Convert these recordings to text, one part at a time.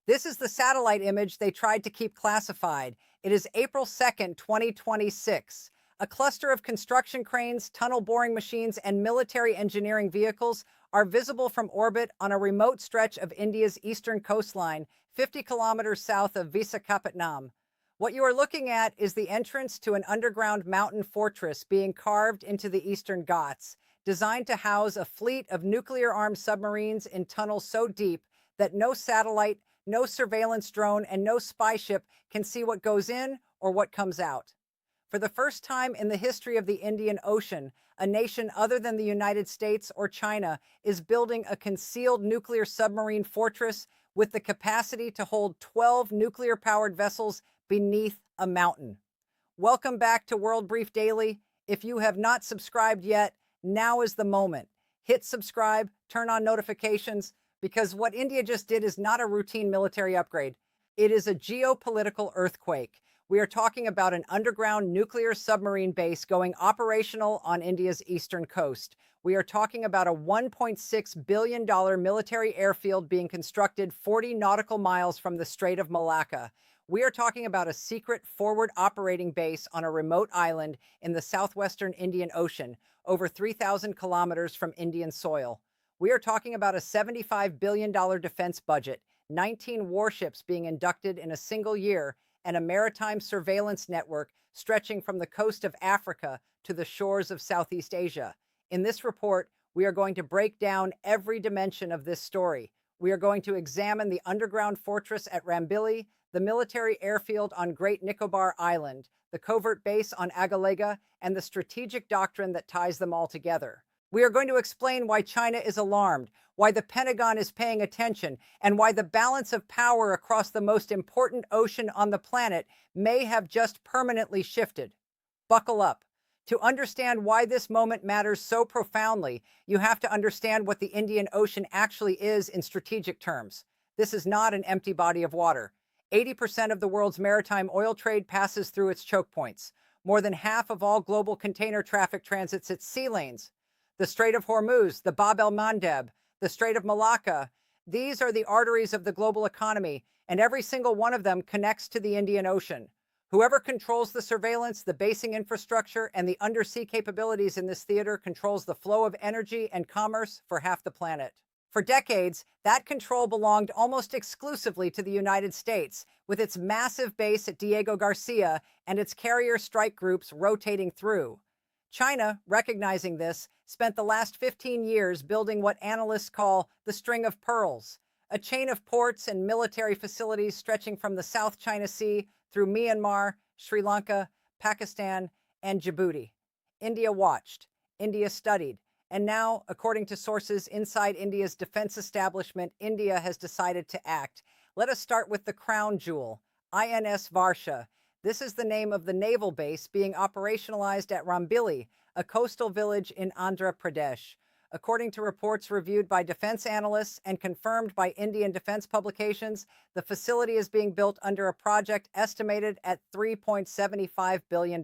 This is the satellite image they tried to keep classified. It is April 2nd, 2026. A cluster of construction cranes, tunnel boring machines, and military engineering vehicles are visible from orbit on a remote stretch of India's eastern coastline, 50 kilometers south of Visakhapatnam. What you are looking at is the entrance to an underground mountain fortress being carved into the Eastern Ghats, designed to house a fleet of nuclear-armed submarines in tunnels so deep that no satellite, no surveillance drone, and no spy ship can see what goes in or what comes out. For the first time in the history of the Indian Ocean, a nation other than the United States or China is building a concealed nuclear submarine fortress with the capacity to hold 12 nuclear-powered vessels beneath a mountain. Welcome back to World Brief Daily. If you have not subscribed yet, now is the moment. Hit subscribe, turn on notifications, because what India just did is not a routine military upgrade. It is a geopolitical earthquake. We are talking about an underground nuclear submarine base going operational on India's eastern coast. We are talking about a $1.6 billion military airfield being constructed 40 nautical miles from the Strait of Malacca. We are talking about a secret forward operating base on a remote island in the southwestern Indian Ocean, over 3,000 kilometers from Indian soil. We are talking about a $75 billion defense budget, 19 warships being inducted in a single year, and a maritime surveillance network stretching from the coast of Africa to the shores of Southeast Asia. In this report, we are going to break down every dimension of this story. We are going to examine the underground fortress at Rambilli, the military airfield on Great Nicobar Island, the covert base on Agalega, and the strategic doctrine that ties them all together. We are going to explain why China is alarmed, why the Pentagon is paying attention, and why the balance of power across the most important ocean on the planet may have just permanently shifted. Buckle up. To understand why this moment matters so profoundly, you have to understand what the Indian Ocean actually is in strategic terms. This is not an empty body of water. 80% of the world's maritime oil trade passes through its choke points. More than half of all global container traffic transits its sea lanes. The Strait of Hormuz, the Bab el-Mandeb, the Strait of Malacca, these are the arteries of the global economy, and every single one of them connects to the Indian Ocean. Whoever controls the surveillance, the basing infrastructure, and the undersea capabilities in this theater controls the flow of energy and commerce for half the planet. For decades, that control belonged almost exclusively to the United States, with its massive base at Diego Garcia and its carrier strike groups rotating through. China, recognizing this, spent the last 15 years building what analysts call the String of Pearls, a chain of ports and military facilities stretching from the South China Sea through Myanmar, Sri Lanka, Pakistan, and Djibouti. India watched, India studied, and now, according to sources inside India's defense establishment, India has decided to act. Let us start with the crown jewel, INS Varsha. This is the name of the naval base being operationalized at Rambilli, a coastal village in Andhra Pradesh. According to reports reviewed by defense analysts and confirmed by Indian defense publications, the facility is being built under a project estimated at $3.75 billion.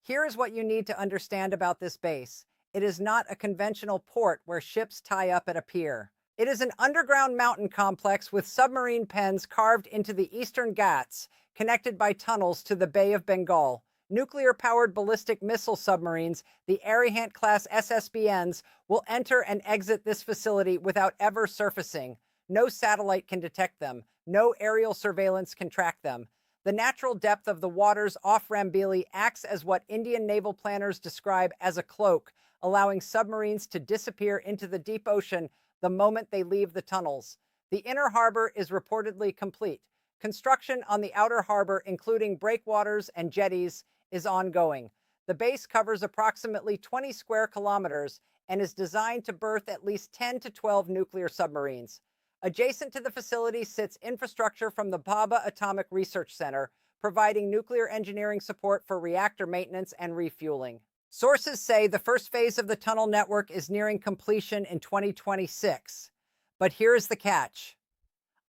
Here is what you need to understand about this base. It is not a conventional port where ships tie up at a pier. It is an underground mountain complex with submarine pens carved into the Eastern Ghats, connected by tunnels to the Bay of Bengal. Nuclear-powered ballistic missile submarines, the Arihant-class SSBNs, will enter and exit this facility without ever surfacing. No satellite can detect them. No aerial surveillance can track them. The natural depth of the waters off Rambilli acts as what Indian naval planners describe as a cloak, allowing submarines to disappear into the deep ocean the moment they leave the tunnels. The inner harbor is reportedly complete. Construction on the outer harbor, including breakwaters and jetties, is ongoing. The base covers approximately 20 square kilometers and is designed to berth at least 10 to 12 nuclear submarines. Adjacent to the facility sits infrastructure from the Bhabha Atomic Research Center, providing nuclear engineering support for reactor maintenance and refueling. Sources say the first phase of the tunnel network is nearing completion in 2026. But here's the catch.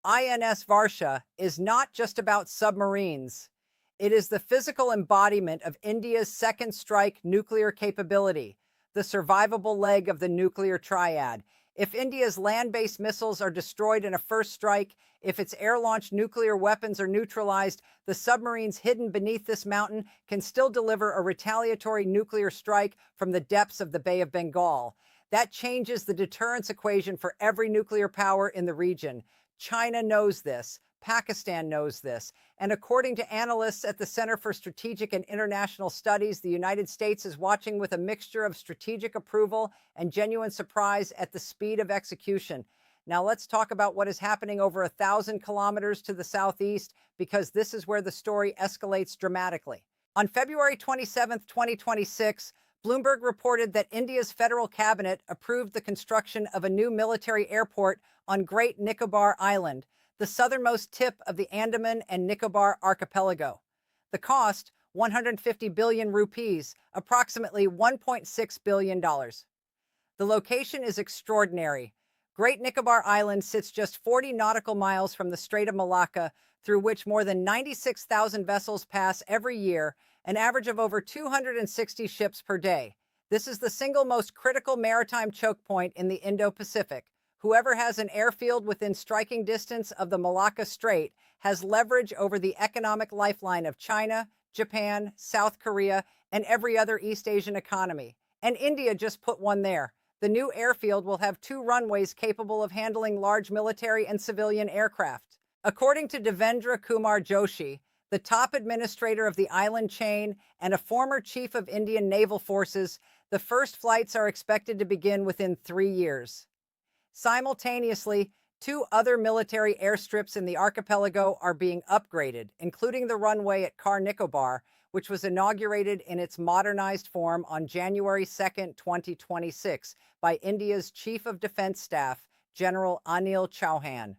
INS Varsha is not just about submarines. It is the physical embodiment of India's second strike nuclear capability, the survivable leg of the nuclear triad. If India's land-based missiles are destroyed in a first strike, if its air-launched nuclear weapons are neutralized, the submarines hidden beneath this mountain can still deliver a retaliatory nuclear strike from the depths of the Bay of Bengal. That changes the deterrence equation for every nuclear power in the region. China knows this. Pakistan knows this. And according to analysts at the Center for Strategic and International Studies, the United States is watching with a mixture of strategic approval and genuine surprise at the speed of execution. Now let's talk about what is happening over 1,000 kilometers to the southeast, because this is where the story escalates dramatically. On February 27, 2026, Bloomberg reported that India's federal cabinet approved the construction of a new military airport on Great Nicobar Island, the southernmost tip of the Andaman and Nicobar archipelago. The cost, 150 billion rupees, approximately $1.6 billion. The location is extraordinary. Great Nicobar Island sits just 40 nautical miles from the Strait of Malacca, through which more than 96,000 vessels pass every year, an average of over 260 ships per day. This is the single most critical maritime choke point in the Indo-Pacific. Whoever has an airfield within striking distance of the Malacca Strait has leverage over the economic lifeline of China, Japan, South Korea, and every other East Asian economy. And India just put one there. The new airfield will have 2 runways capable of handling large military and civilian aircraft. According to Devendra Kumar Joshi, the top administrator of the island chain and a former chief of Indian naval forces, the first flights are expected to begin within 3 years. Simultaneously, 2 other military airstrips in the archipelago are being upgraded, including the runway at Car Nicobar, which was inaugurated in its modernized form on January 2, 2026, by India's Chief of Defense Staff, General Anil Chauhan.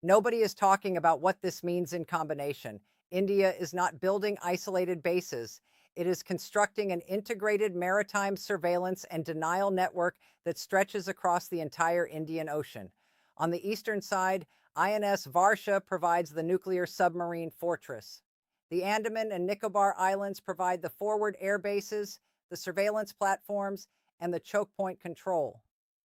Nobody is talking about what this means in combination. India is not building isolated bases. It is constructing an integrated maritime surveillance and denial network that stretches across the entire Indian Ocean. On the eastern side, INS Varsha provides the nuclear submarine fortress. The Andaman and Nicobar Islands provide the forward air bases, the surveillance platforms, and the choke point control.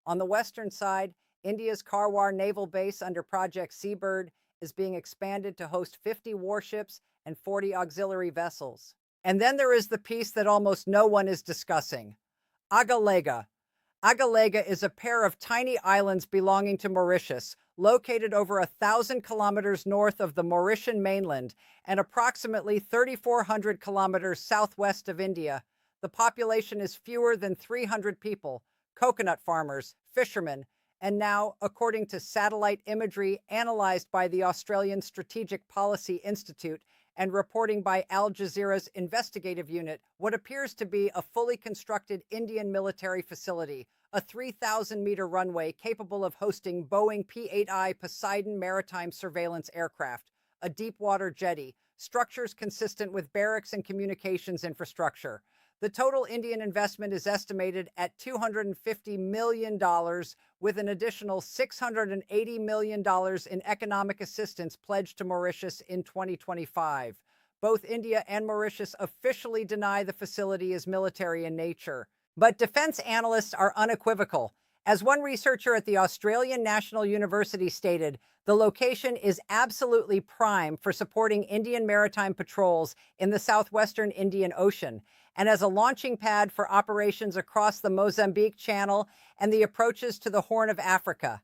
On the western side, India's Karwar Naval Base under Project Seabird is being expanded to host 50 warships and 40 auxiliary vessels. And then there is the piece that almost no one is discussing: Agalega. Agalega is a pair of tiny islands belonging to Mauritius, located over 1,000 kilometers north of the Mauritian mainland and approximately 3,400 kilometers southwest of India. The population is fewer than 300 people, coconut farmers, fishermen, and now, according to satellite imagery analyzed by the Australian Strategic Policy Institute and reporting by Al Jazeera's investigative unit, what appears to be a fully constructed Indian military facility, a 3,000-meter runway capable of hosting Boeing P-8I Poseidon maritime surveillance aircraft, a deep-water jetty, structures consistent with barracks and communications infrastructure. The total Indian investment is estimated at $250 million, with an additional $680 million in economic assistance pledged to Mauritius in 2025. Both India and Mauritius officially deny the facility is military in nature. But defense analysts are unequivocal. As one researcher at the Australian National University stated, the location is absolutely prime for supporting Indian maritime patrols in the southwestern Indian Ocean, and as a launching pad for operations across the Mozambique Channel and the approaches to the Horn of Africa.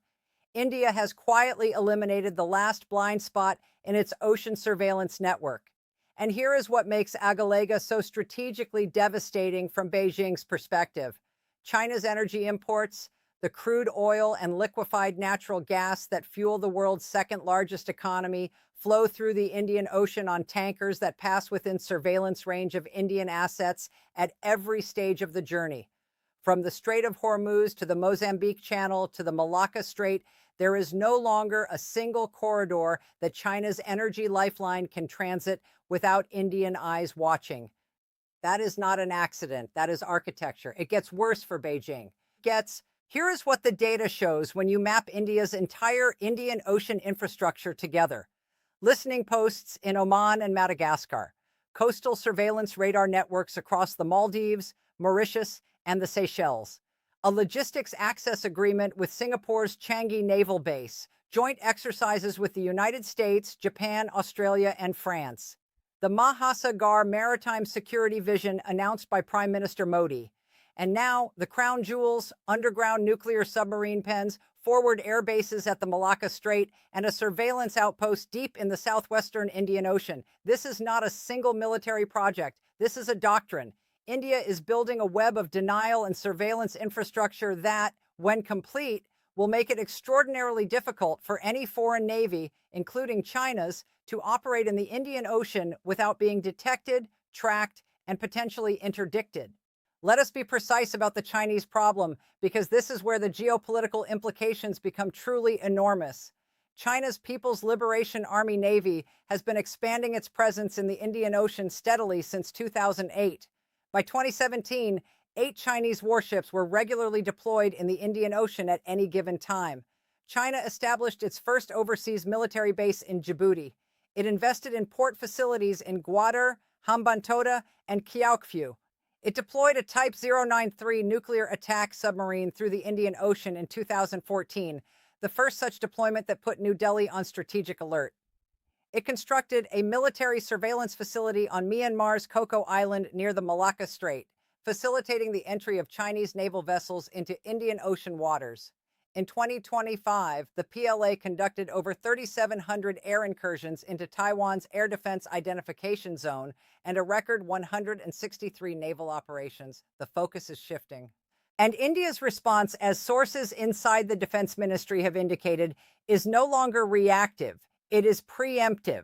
India has quietly eliminated the last blind spot in its ocean surveillance network. And here is what makes Agalega so strategically devastating from Beijing's perspective: China's energy imports, the crude oil and liquefied natural gas that fuel the world's second largest economy, flow through the Indian Ocean on tankers that pass within surveillance range of Indian assets at every stage of the journey. From the Strait of Hormuz to the Mozambique Channel to the Malacca Strait, there is no longer a single corridor that China's energy lifeline can transit without Indian eyes watching. That is not an accident. That is architecture. It gets worse for Beijing. Here is what the data shows when you map India's entire Indian Ocean infrastructure together. Listening posts in Oman and Madagascar, coastal surveillance radar networks across the Maldives, Mauritius, and the Seychelles, A logistics access agreement with Singapore's Changi Naval Base, joint exercises with the United States, Japan, Australia, and France. The Mahasagar Maritime Security Vision announced by Prime Minister Modi. And now, the crown jewels, underground nuclear submarine pens, forward air bases at the Malacca Strait, and a surveillance outpost deep in the southwestern Indian Ocean. This is not a single military project. This is a doctrine. India is building a web of denial and surveillance infrastructure that, when complete, will make it extraordinarily difficult for any foreign navy, including China's, to operate in the Indian Ocean without being detected, tracked, and potentially interdicted. Let us be precise about the Chinese problem, because this is where the geopolitical implications become truly enormous. China's People's Liberation Army Navy has been expanding its presence in the Indian Ocean steadily since 2008. By 2017, 8 Chinese warships were regularly deployed in the Indian Ocean at any given time. China established its first overseas military base in Djibouti. It invested in port facilities in Gwadar, Hambantota, and Kyaukpyu. It deployed a Type 093 nuclear attack submarine through the Indian Ocean in 2014, the first such deployment that put New Delhi on strategic alert. It constructed a military surveillance facility on Myanmar's Coco Island near the Malacca Strait, facilitating the entry of Chinese naval vessels into Indian Ocean waters. In 2025, the PLA conducted over 3,700 air incursions into Taiwan's Air Defense Identification Zone and a record 163 naval operations. The focus is shifting. And India's response, as sources inside the Defense Ministry have indicated, is no longer reactive. It is preemptive.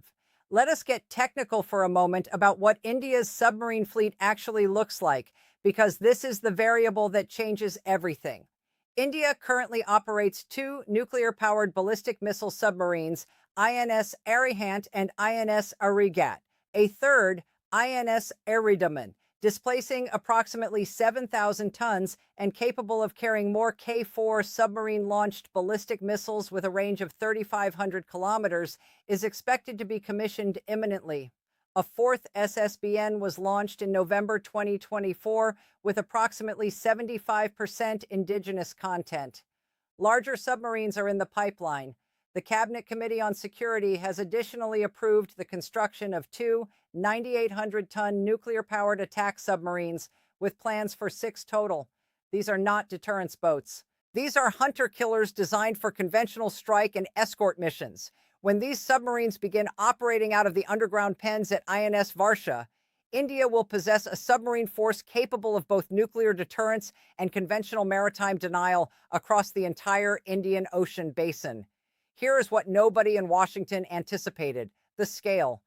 Let us get technical for a moment about what India's submarine fleet actually looks like, because this is the variable that changes everything. India currently operates 2 nuclear-powered ballistic missile submarines, INS Arihant and INS Arigat, a third, INS Iridaman, displacing approximately 7,000 tons and capable of carrying more K-4 submarine-launched ballistic missiles with a range of 3,500 kilometers, is expected to be commissioned imminently. A fourth SSBN was launched in November 2024 with approximately 75% indigenous content. Larger submarines are in the pipeline. The Cabinet Committee on Security has additionally approved the construction of 2 9,800-ton nuclear-powered attack submarines with plans for 6 total. These are not deterrence boats. These are hunter-killers designed for conventional strike and escort missions. When these submarines begin operating out of the underground pens at INS Varsha, India will possess a submarine force capable of both nuclear deterrence and conventional maritime denial across the entire Indian Ocean basin. Here is what nobody in Washington anticipated: the scale.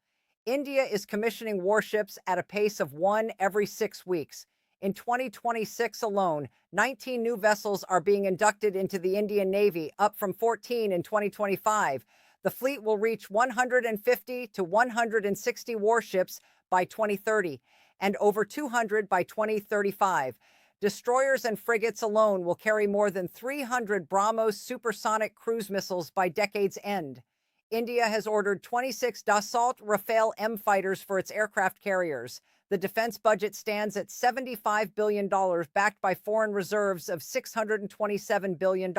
India is commissioning warships at a pace of 1 every 6 weeks. In 2026 alone, 19 new vessels are being inducted into the Indian Navy, up from 14 in 2025. The fleet will reach 150 to 160 warships by 2030 and over 200 by 2035. Destroyers and frigates alone will carry more than 300 BrahMos supersonic cruise missiles by decade's end. India has ordered 26 Dassault Rafale M fighters for its aircraft carriers. The defense budget stands at $75 billion, backed by foreign reserves of $627 billion.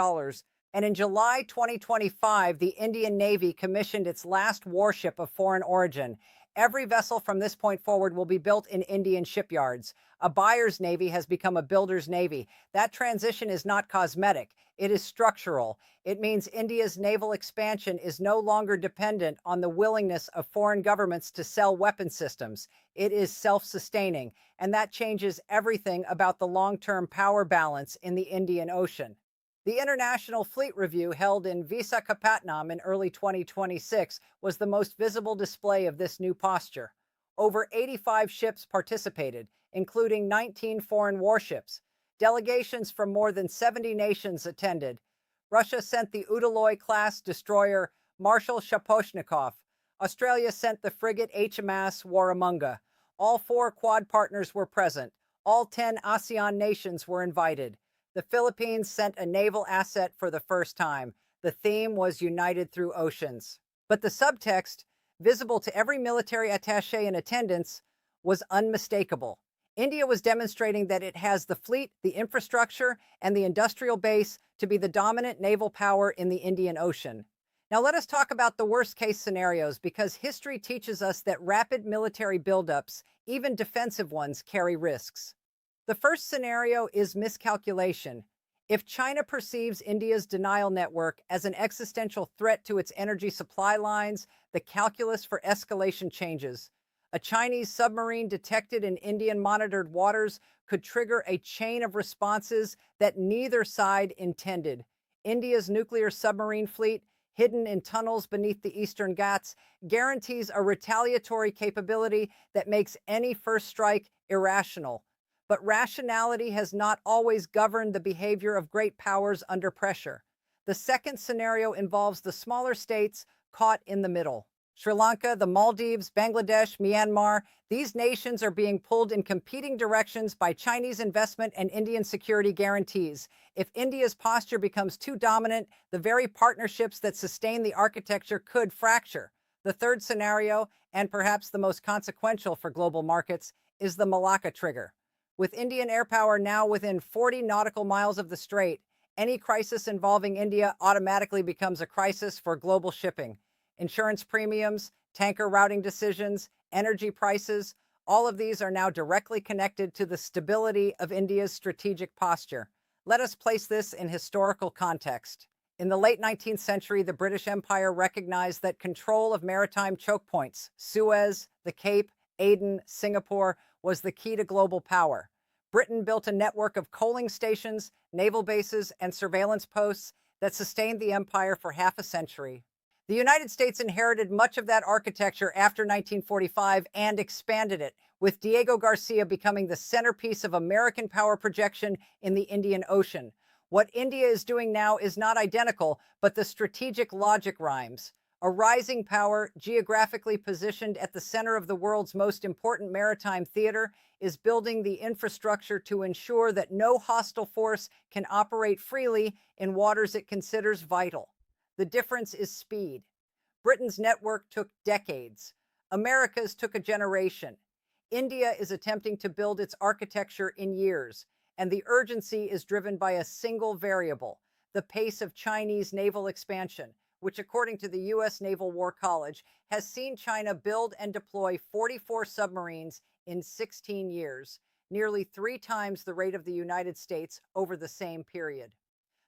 And in July 2025, the Indian Navy commissioned its last warship of foreign origin. Every vessel from this point forward will be built in Indian shipyards. A buyer's navy has become a builder's navy. That transition is not cosmetic. It is structural. It means India's naval expansion is no longer dependent on the willingness of foreign governments to sell weapon systems. It is self-sustaining, and that changes everything about the long-term power balance in the Indian Ocean. The International Fleet Review, held in Visakhapatnam in early 2026, was the most visible display of this new posture. Over 85 ships participated, including 19 foreign warships. Delegations from more than 70 nations attended. Russia sent the Udaloy-class destroyer Marshal Shaposhnikov. Australia sent the frigate HMAS Warramunga. All 4 Quad partners were present. All 10 ASEAN nations were invited. The Philippines sent a naval asset for the first time. The theme was United Through Oceans. But the subtext, visible to every military attaché in attendance, was unmistakable. India was demonstrating that it has the fleet, the infrastructure, and the industrial base to be the dominant naval power in the Indian Ocean. Now, let us talk about the worst case scenarios because history teaches us that rapid military buildups, even defensive ones, carry risks. The first scenario is miscalculation. If China perceives India's denial network as an existential threat to its energy supply lines, the calculus for escalation changes. A Chinese submarine detected in Indian monitored waters could trigger a chain of responses that neither side intended. India's nuclear submarine fleet, hidden in tunnels beneath the Eastern Ghats, guarantees a retaliatory capability that makes any first strike irrational. But rationality has not always governed the behavior of great powers under pressure. The second scenario involves the smaller states caught in the middle. Sri Lanka, the Maldives, Bangladesh, Myanmar, these nations are being pulled in competing directions by Chinese investment and Indian security guarantees. If India's posture becomes too dominant, the very partnerships that sustain the architecture could fracture. The third scenario, and perhaps the most consequential for global markets, is the Malacca trigger. With Indian air power now within 40 nautical miles of the strait, any crisis involving India automatically becomes a crisis for global shipping. Insurance premiums, tanker routing decisions, energy prices, all of these are now directly connected to the stability of India's strategic posture. Let us place this in historical context. In the late 19th century, the British Empire recognized that control of maritime choke points, Suez, the Cape, Aden, Singapore, was the key to global power. Britain built a network of coaling stations, naval bases, and surveillance posts that sustained the empire for half a century. The United States inherited much of that architecture after 1945 and expanded it, with Diego Garcia becoming the centerpiece of American power projection in the Indian Ocean. What India is doing now is not identical, but the strategic logic rhymes. A rising power, geographically positioned at the center of the world's most important maritime theater, is building the infrastructure to ensure that no hostile force can operate freely in waters it considers vital. The difference is speed. Britain's network took decades. America's took a generation. India is attempting to build its architecture in years, and the urgency is driven by a single variable, the pace of Chinese naval expansion, which, according to the U.S. Naval War College, has seen China build and deploy 44 submarines in 16 years, nearly 3 times the rate of the United States over the same period.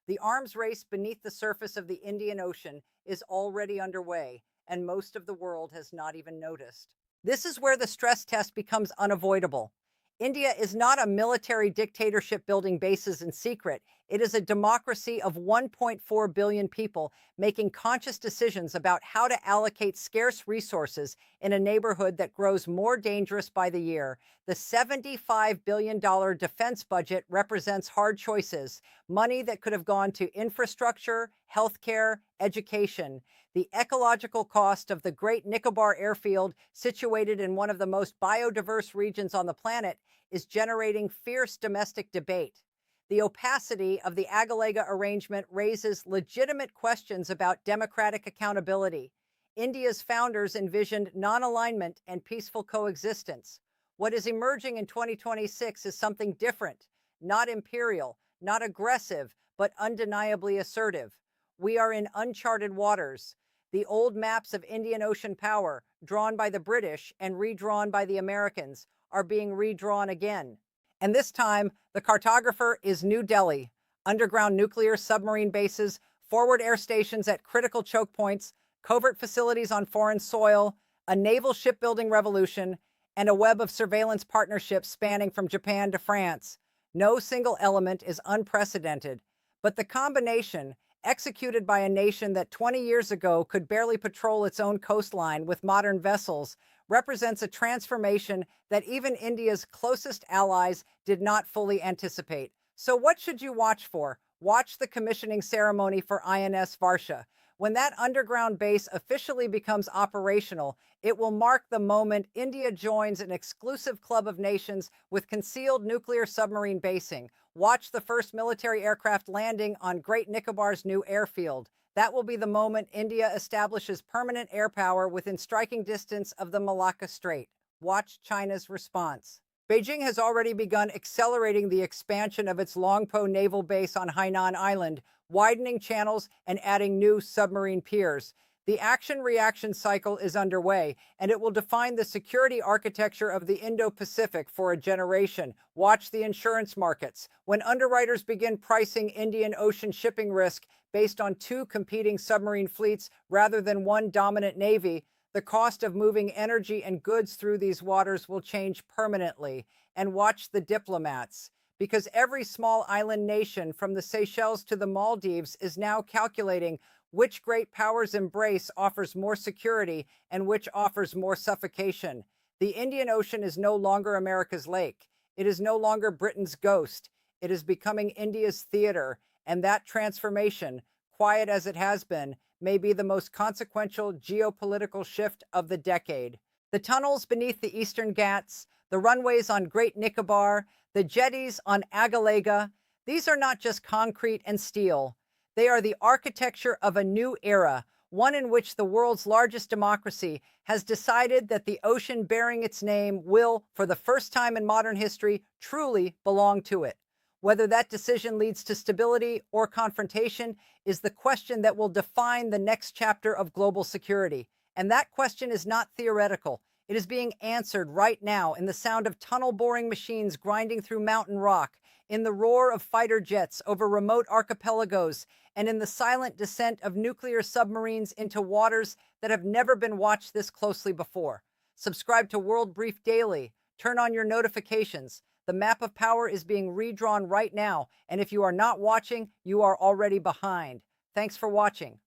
The arms race beneath the surface of the Indian Ocean is already underway, and most of the world has not even noticed. This is where the stress test becomes unavoidable. India is not a military dictatorship building bases in secret. It is a democracy of 1.4 billion people making conscious decisions about how to allocate scarce resources in a neighborhood that grows more dangerous by the year. The $75 billion defense budget represents hard choices, money that could have gone to infrastructure, healthcare, education. The ecological cost of the Great Nicobar Airfield, situated in one of the most biodiverse regions on the planet, is generating fierce domestic debate. The opacity of the Agalega arrangement raises legitimate questions about democratic accountability. India's founders envisioned non-alignment and peaceful coexistence. What is emerging in 2026 is something different, not imperial, not aggressive, but undeniably assertive. We are in uncharted waters. The old maps of Indian Ocean power, drawn by the British and redrawn by the Americans, are being redrawn again. And this time, the cartographer is New Delhi: underground nuclear submarine bases, forward air stations at critical choke points, covert facilities on foreign soil, a naval shipbuilding revolution, and a web of surveillance partnerships spanning from Japan to France. No single element is unprecedented, but the combination, executed by a nation that 20 years ago could barely patrol its own coastline with modern vessels, represents a transformation that even India's closest allies did not fully anticipate. So what should you watch for? Watch the commissioning ceremony for INS Varsha. When that underground base officially becomes operational, it will mark the moment India joins an exclusive club of nations with concealed nuclear submarine basing. Watch the first military aircraft landing on Great Nicobar's new airfield. That will be the moment India establishes permanent air power within striking distance of the Malacca Strait. Watch China's response. Beijing has already begun accelerating the expansion of its Longpo naval base on Hainan Island, widening channels and adding new submarine piers. The action reaction cycle is underway, and it will define the security architecture of the Indo Pacific for a generation. Watch the insurance markets. When underwriters begin pricing Indian Ocean shipping risk based on two competing submarine fleets rather than one dominant navy, the cost of moving energy and goods through these waters will change permanently. And watch the diplomats, because every small island nation, from the Seychelles to the Maldives, is now calculating which great power's embrace offers more security and which offers more suffocation. The Indian Ocean is no longer America's lake. It is no longer Britain's ghost. It is becoming India's theater, and that transformation, quiet as it has been, may be the most consequential geopolitical shift of the decade. The tunnels beneath the Eastern Ghats, the runways on Great Nicobar, the jetties on Agalega, these are not just concrete and steel. They are the architecture of a new era, one in which the world's largest democracy has decided that the ocean bearing its name will, for the first time in modern history, truly belong to it. Whether that decision leads to stability or confrontation is the question that will define the next chapter of global security. And that question is not theoretical. It is being answered right now in the sound of tunnel boring machines grinding through mountain rock, in the roar of fighter jets over remote archipelagos, and in the silent descent of nuclear submarines into waters that have never been watched this closely before. Subscribe to World Brief Daily. Turn on your notifications. The map of power is being redrawn right now, and if you are not watching, you are already behind. Thanks for watching.